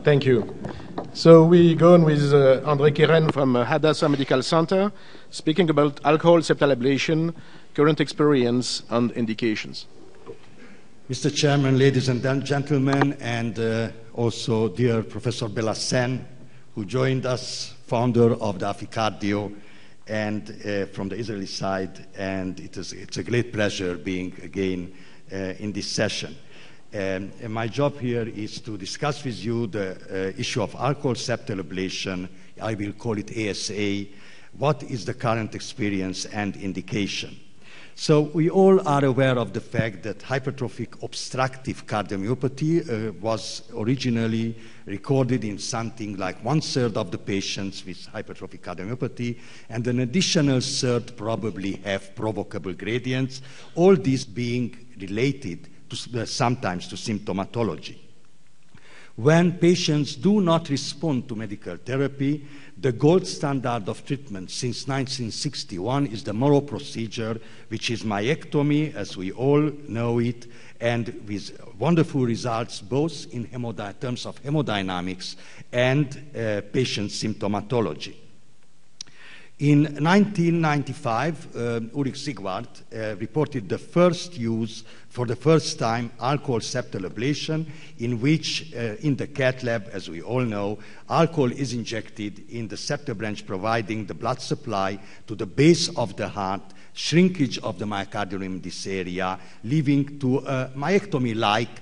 Thank you. So we go on with ANDRE KEREN from Hadassah Medical Center, speaking about alcohol septal ablation, current experience and indications. Mr. Chairman, ladies and gentlemen, and also dear Professor Belassen, who joined us, founder of the AFI-Cardio, and from the Israeli side, and it's a great pleasure being again in this session. And my job here is to discuss with you the issue of alcohol septal ablation. I will call it ASA. What is the current experience and indication? So we all are aware of the fact that hypertrophic obstructive cardiomyopathy was originally recorded in something like 1/3 of the patients with hypertrophic cardiomyopathy, and an additional third probably have provocable gradients, all these being related sometimes to symptomatology. When patients do not respond to medical therapy, the gold standard of treatment since 1961 is the Mayo procedure, which is myectomy, as we all know it, and with wonderful results both in terms of hemodynamics and patient symptomatology. In 1995, Ulrich Sigwart reported the first use, for the first time, alcohol septal ablation, in which, in the cath lab, as we all know, alcohol is injected in the septal branch, providing the blood supply to the base of the heart, shrinkage of the myocardium in this area, leading to a myectomy-like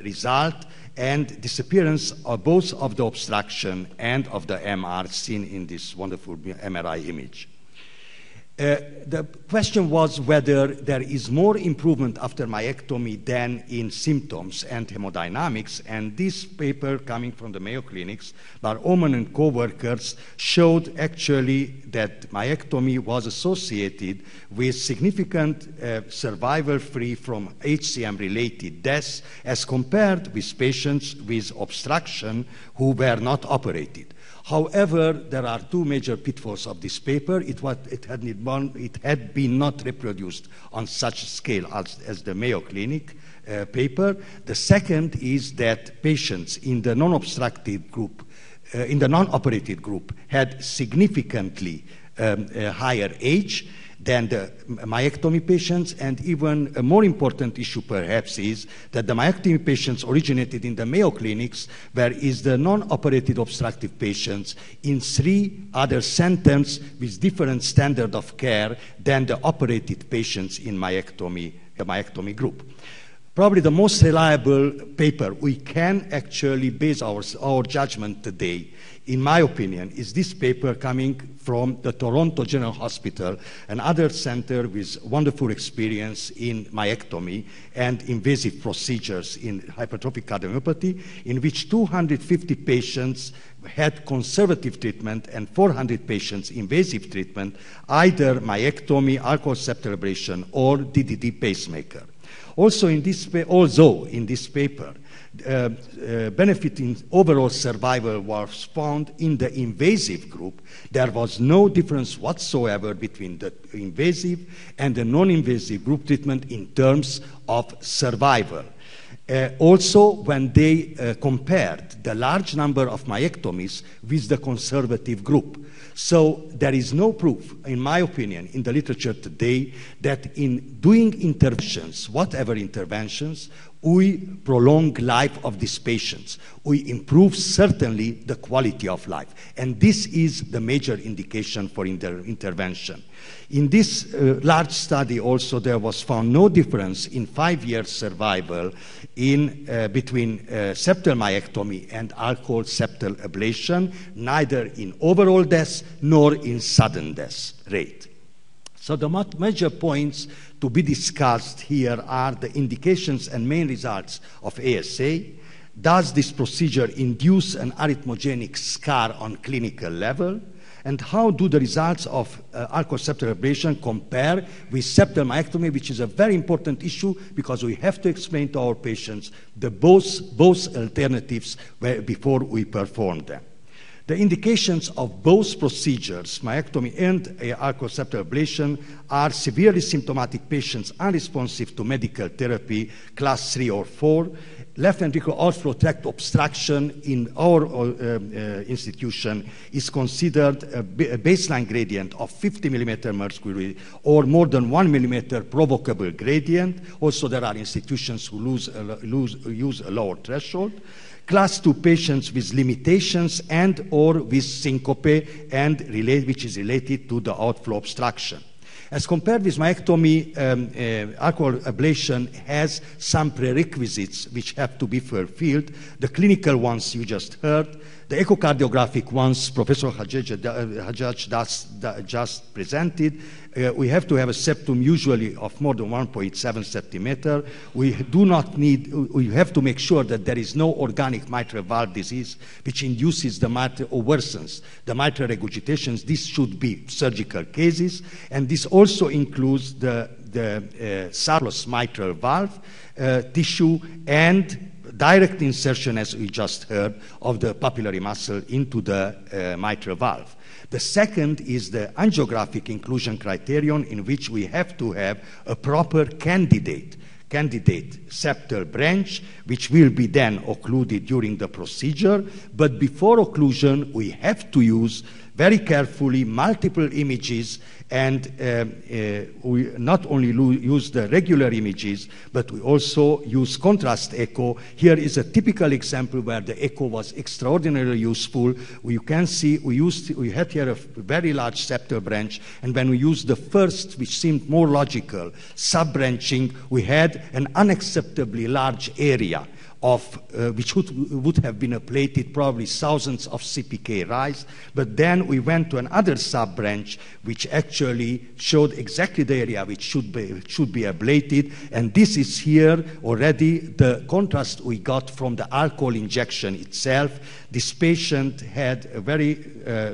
result, and disappearance of both of the obstruction and of the MR seen in this wonderful MRI image. The question was whether there is more improvement after myectomy than in symptoms and hemodynamics, and this paper coming from the Mayo Clinics by Oman and co-workers showed actually that myectomy was associated with significant survival-free from HCM-related deaths as compared with patients with obstruction who were not operated. However, there are two major pitfalls of this paper. It had been not reproduced on such scale as the Mayo Clinic paper. The second is that patients in the non-obstructed group, in the non-operated group, had significantly higher age than the myectomy patients, and even a more important issue perhaps is that the myectomy patients originated in the Mayo Clinics, whereas the non-operated obstructive patients in 3 other centers with different standard of care than the operated patients in the myectomy group. Probably the most reliable paper we can actually base our judgment today, in my opinion, is this paper coming from the Toronto General Hospital, another center with wonderful experience in myectomy and invasive procedures in hypertrophic cardiomyopathy, in which 250 patients had conservative treatment and 400 patients invasive treatment, either myectomy, alcohol septal ablation, or DDD pacemaker. Also in this paper, benefit in overall survival was found in the invasive group. There was no difference whatsoever between the invasive and the non-invasive group treatment in terms of survival. Also, when they compared the large number of myectomies with the conservative group. So there is no proof, in my opinion, in the literature today that in doing interventions, whatever interventions, we prolong life of these patients. We improve certainly the quality of life. And this is the major indication for intervention. In this large study also there was found no difference in 5-year survival between septal myectomy and alcohol septal ablation, neither in overall deaths nor in sudden death rate. So the major points to be discussed here are the indications and main results of ASA. Does this procedure induce an arrhythmogenic scar on clinical level? And how do the results of alcohol septal ablation compare with septal myectomy, which is a very important issue because we have to explain to our patients the both alternatives before we perform them. The indications of both procedures, myectomy and alcohol septal ablation, are severely symptomatic patients unresponsive to medical therapy, class 3 or 4. Left ventricular outflow tract obstruction in our institution is considered a baseline gradient of 50 millimeter mercury or more than 1 millimeter provocable gradient. Also, there are institutions who use a lower threshold. Class 2 patients with limitations and or with syncope and which is related to the outflow obstruction. As compared with myectomy, alcohol ablation has some prerequisites which have to be fulfilled. The clinical ones you just heard, the echocardiographic ones Professor Hajjaj just presented. We have to have a septum usually of more than 1.7 centimeter. We have to make sure that there is no organic mitral valve disease which induces the mitral or worsens the mitral regurgitations. This should be surgical cases, and this also includes the surplus mitral valve tissue and direct insertion, as we just heard, of the papillary muscle into the mitral valve. The second is the angiographic inclusion criterion, in which we have to have a proper candidate septal branch, which will be then occluded during the procedure. But before occlusion, we have to use very carefully multiple images, and we not only use the regular images, but we also use contrast echo. Here is a typical example where the echo was extraordinarily useful. You can see we had here a very large septal branch, and when we used the first, which seemed more logical, sub-branching, we had an unacceptably large area of which would have been ablated, probably thousands of CPK rise. But then we went to another sub-branch which actually showed exactly the area which should be ablated, and this is here already the contrast we got from the alcohol injection itself. This patient had a very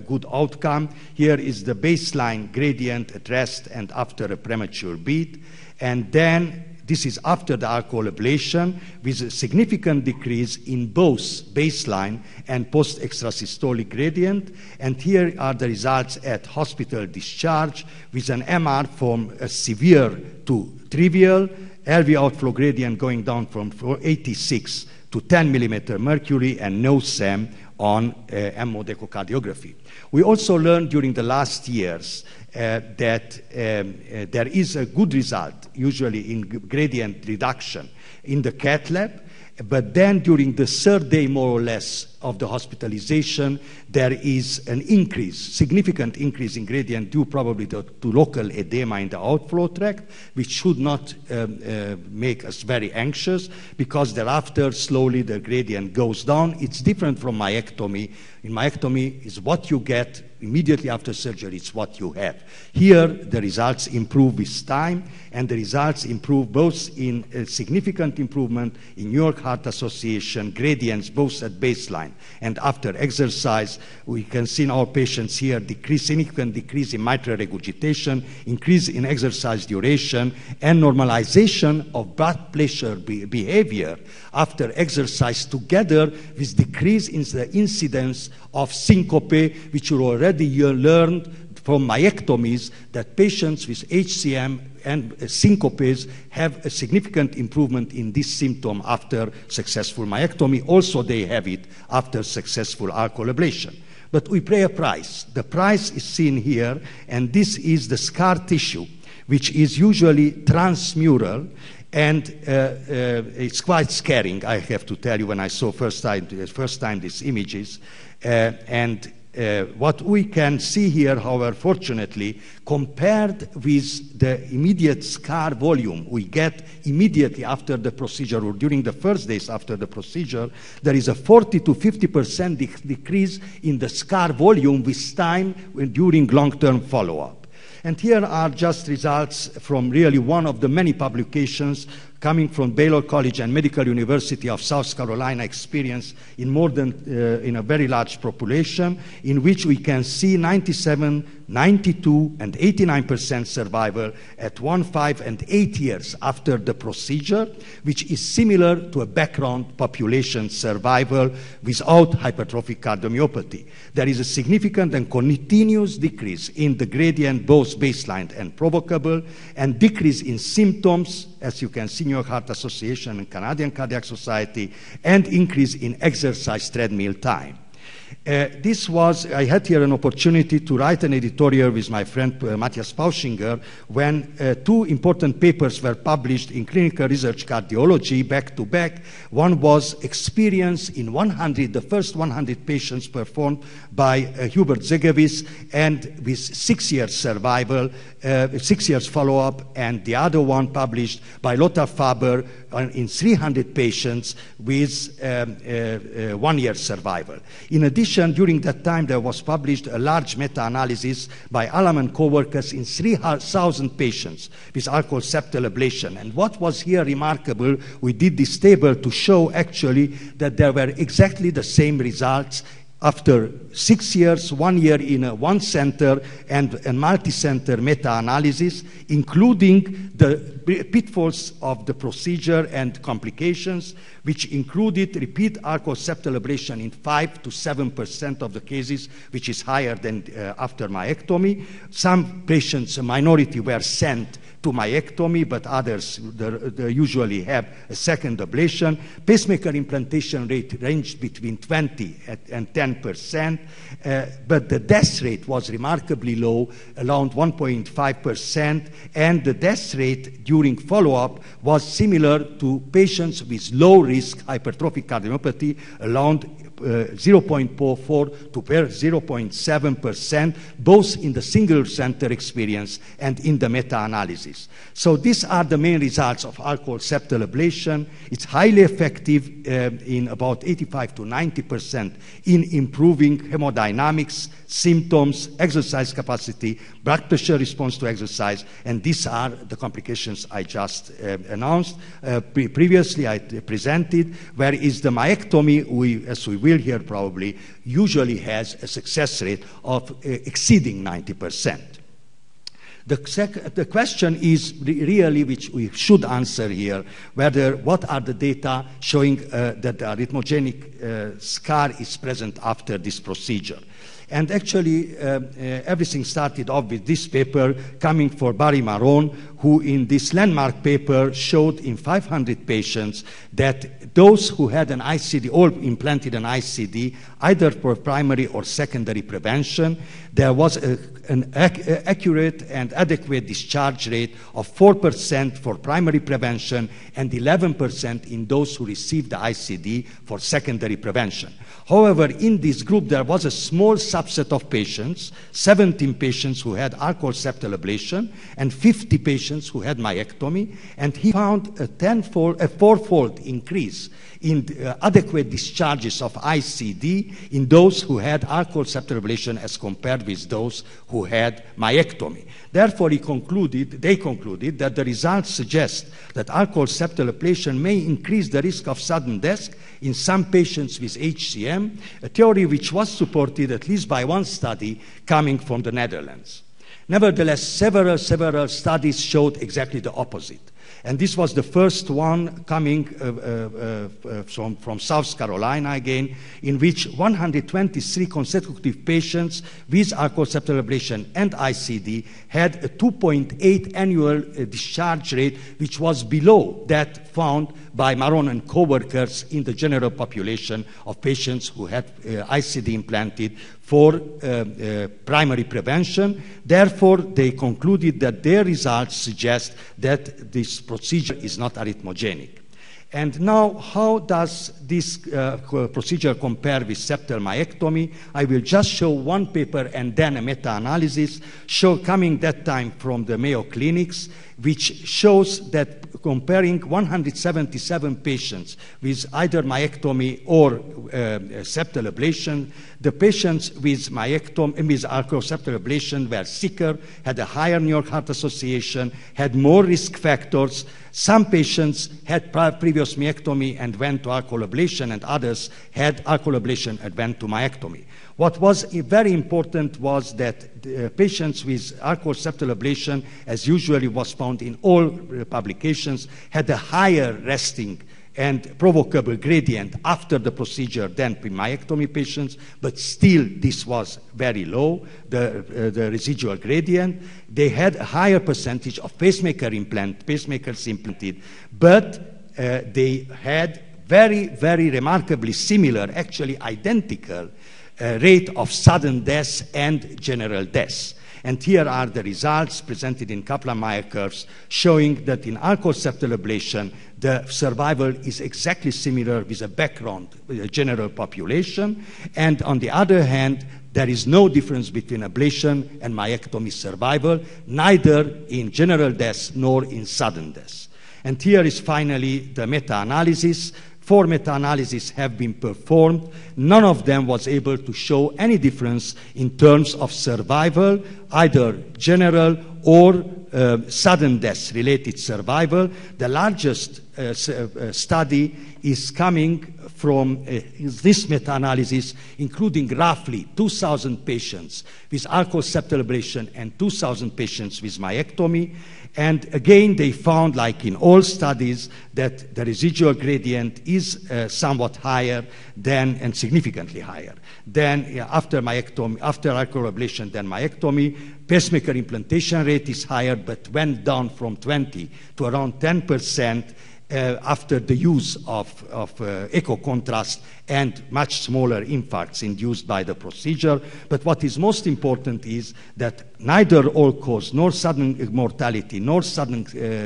good outcome. Here is the baseline gradient at rest and after a premature beat, and then this is after the alcohol ablation with a significant decrease in both baseline and post-extrasystolic gradient. And here are the results at hospital discharge with an MR from severe to trivial, LV outflow gradient going down from 86 to 10 millimeter mercury, and no SEM on mode echocardiography. We also learned during the last years that there is a good result, usually in gradient reduction in the cath lab, but then during the third day, more or less, of the hospitalization, there is an increase, significant increase in gradient due probably to local edema in the outflow tract, which should not make us very anxious, because thereafter slowly the gradient goes down. It's different from myectomy. In myectomy is what you get immediately after surgery, it's what you have. Here the results improve with time, and the results improve both in a significant improvement in New York Heart Association gradients both at baseline and after exercise. We can see in our patients here significant decrease in mitral regurgitation, increase in exercise duration, and normalization of blood pressure behavior after exercise, together with decrease in the incidence of syncope, which you already learned from myectomies, that patients with HCM and syncopes have a significant improvement in this symptom after successful myectomy. Also, they have it after successful alcohol ablation. But we pay a price. The price is seen here, and this is the scar tissue, which is usually transmural, and it's quite scaring, I have to tell you, when I saw first time these images. What we can see here, however, fortunately, compared with the immediate scar volume we get immediately after the procedure or during the first days after the procedure, there is a 40 to 50% decrease in the scar volume with time during long-term follow-up. And here are just results from really one of the many publications coming from Baylor College and Medical University of South Carolina experience in more than in a very large population, in which we can see 97, 92, and 89% survival at 1, 5, and 8 years after the procedure, which is similar to a background population survival without hypertrophic cardiomyopathy. There is a significant and continuous decrease in the gradient, both baseline and provocable, and decrease in symptoms, as you can see, New York Heart Association and Canadian Cardiac Society, and increase in exercise treadmill time. I had here an opportunity to write an editorial with my friend Matthias Pauschinger when 2 important papers were published in Clinical Research Cardiology back to back. One was experience in the first 100 patients performed by Hubert Zegewis, and with 6 years survival, 6 years follow-up, and the other one published by Lothar Faber in 300 patients with 1 year survival. In addition, during that time, there was published a large meta-analysis by Alam and co-workers in 3,000 patients with alcohol septal ablation. And what was here remarkable, we did this table to show actually that there were exactly the same results after 6 years, 1 year in one center and a multi-center meta-analysis, including the pitfalls of the procedure and complications, which included repeat alcohol septal ablation in 5 to 7% of the cases, which is higher than after myectomy. Some patients, a minority, were sent to myectomy, but others they usually have a second ablation. Pacemaker implantation rate ranged between 20 and 10%, but the death rate was remarkably low, around 1.5%, and the death rate during follow-up was similar to patients with low-risk hypertrophic cardiomyopathy, around 0.44 to 0.7%, both in the single center experience and in the meta-analysis. So these are the main results of alcohol septal ablation. It's highly effective in about 85 to 90% in improving hemodynamics, symptoms, exercise capacity, blood pressure response to exercise, and these are the complications I just announced. Previously I presented, whereas the myectomy, as we will hear probably, usually has a success rate of exceeding 90%. The question is really, which we should answer here, what are the data showing that the arrhythmogenic scar is present after this procedure. And actually, everything started off with this paper coming from Barry Marone, who in this landmark paper showed in 500 patients that those who had an ICD, all implanted an ICD, either for primary or secondary prevention, there was an accurate and adequate discharge rate of 4% for primary prevention and 11% in those who received the ICD for secondary prevention. However, in this group, there was a small subset of patients, 17 patients who had alcohol septal ablation and 50 patients who had myectomy, and he found a fourfold increase in adequate discharges of ICD in those who had alcohol septal ablation as compared with those who had myectomy. Therefore, they concluded that the results suggest that alcohol septal ablation may increase the risk of sudden death in some patients with HCM, a theory which was supported at least by one study coming from the Netherlands. Nevertheless, several studies showed exactly the opposite. And this was the first one coming from South Carolina again, in which 123 consecutive patients with alcohol septal ablation and ICD had a 2.8 annual discharge rate, which was below that found by Marone and co-workers in the general population of patients who had ICD implanted for primary prevention. Therefore, they concluded that their results suggest that this procedure is not arrhythmogenic. And now, how does this procedure compare with septal myectomy? I will just show one paper and then a meta-analysis, coming that time from the Mayo clinics, which shows that comparing 177 patients with either myectomy or septal ablation, the patients with myectomy, with arterioseptal ablation were sicker, had a higher New York Heart Association, had more risk factors. Some patients had previous myectomy and went to arterial ablation, and others had arterial ablation and went to myectomy. What was very important was that patients with arterial septal ablation, as usually was found in all publications, had a higher resting and provocable gradient after the procedure than myectomy patients, but still this was very low, the residual gradient. They had a higher percentage of pacemakers implanted, but they had very, very remarkably similar, actually identical rate of sudden death and general death. And here are the results presented in Kaplan-Meier curves showing that in arterial septal ablation, the survival is exactly similar with a background general population. And on the other hand, there is no difference between ablation and myectomy survival, neither in general death nor in sudden death. And here is finally the meta-analysis. 4 meta-analyses have been performed. None of them was able to show any difference in terms of survival, either general or sudden death-related survival. The largest study is coming from this meta-analysis, including roughly 2,000 patients with arterial septal ablation and 2,000 patients with myectomy. And again, they found, like in all studies, that the residual gradient is somewhat higher than, and significantly higher than after myectomy, after arterial ablation than myectomy. Pacemaker implantation rate is higher, but went down from 20 to around 10% after the use of echo contrast and much smaller infarcts induced by the procedure. But what is most important is that neither all-cause nor sudden mortality nor sudden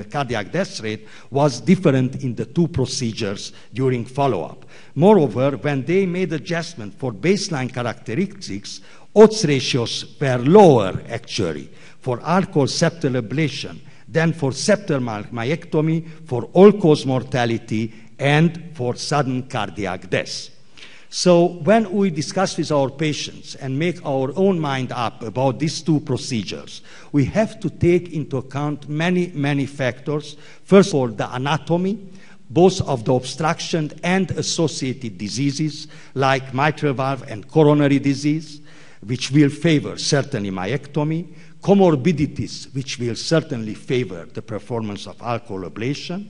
cardiac death rate was different in the 2 procedures during follow-up. Moreover, when they made adjustment for baseline characteristics, odds ratios were lower actually for arterial septal ablation than for septal myectomy, for all-cause mortality, and for sudden cardiac death. So when we discuss with our patients and make our own mind up about these 2 procedures, we have to take into account many, many factors. First of all, the anatomy, both of the obstruction and associated diseases like mitral valve and coronary disease, which will favor certainly myectomy, comorbidities, which will certainly favor the performance of arterial ablation,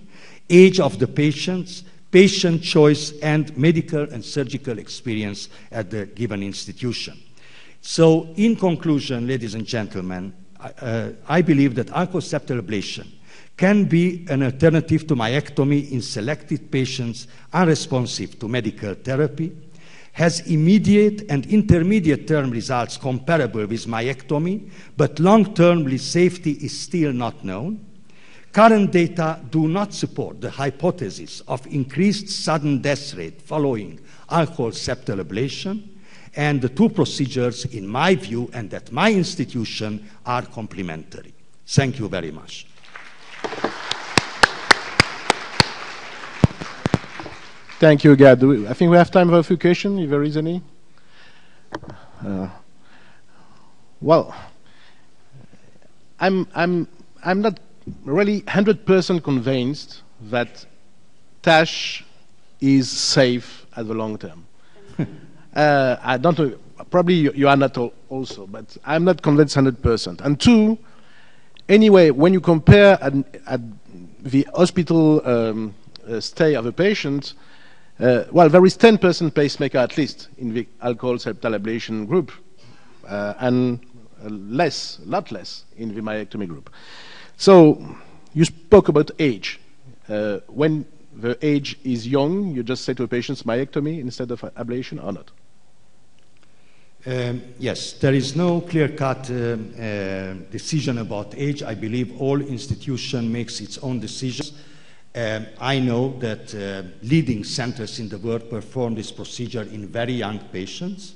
age of the patients, patient choice, and medical and surgical experience at the given institution. So in conclusion, ladies and gentlemen, I believe that arterial septal ablation can be an alternative to myectomy in selected patients unresponsive to medical therapy, has immediate and intermediate term results comparable with myectomy, but long-term safety is still not known. Current data do not support the hypothesis of increased sudden death rate following arterial septal ablation, and the 2 procedures, in my view and at my institution, are complementary. Thank you very much. Thank you, Gad. I think we have time for a few questions, if there is any. Well, I'm not really 100% convinced that TASH is safe at the long term. I don't know, probably you are not also, but I'm not convinced 100%. And 2, anyway, when you compare at the hospital stay of a patient, well, there is 10% pacemaker at least in the arterial septal ablation group, and a lot less in the myectomy group. So you spoke about age. When the age is young, you just say to a patient myectomy instead of ablation or not? Yes, there is no clear-cut decision about age. I believe all institution makes its own decisions. I know that leading centers in the world perform this procedure in very young patients.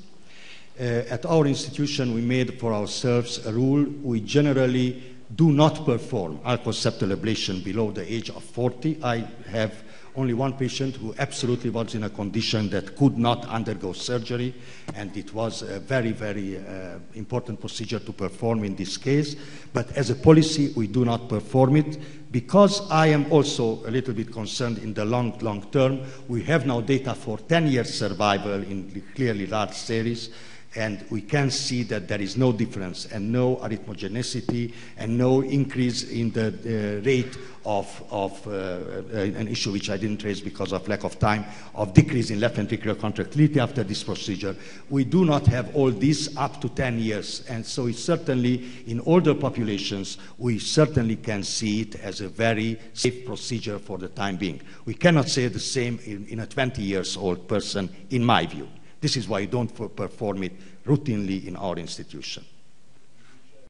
At our institution, we made for ourselves a rule. We generally do not perform septal ablation below the age of 40. I have only one patient who absolutely was in a condition that could not undergo surgery, and it was a very, very important procedure to perform in this case. But as a policy, we do not perform it because I am also a little bit concerned in the long term. We have now data for 10 years survival in clearly large series, and we can see that there is no difference and no arrhythmogenicity and no increase in the rate of an issue which I didn't raise because of lack of time, of decrease in left ventricular contractility after this procedure. We do not have all this up to 10 years, and so it's certainly in older populations, we certainly can see it as a very safe procedure for the time being. We cannot say the same in a 20-year-old person, in my view. This is why we don't perform it routinely in our institution.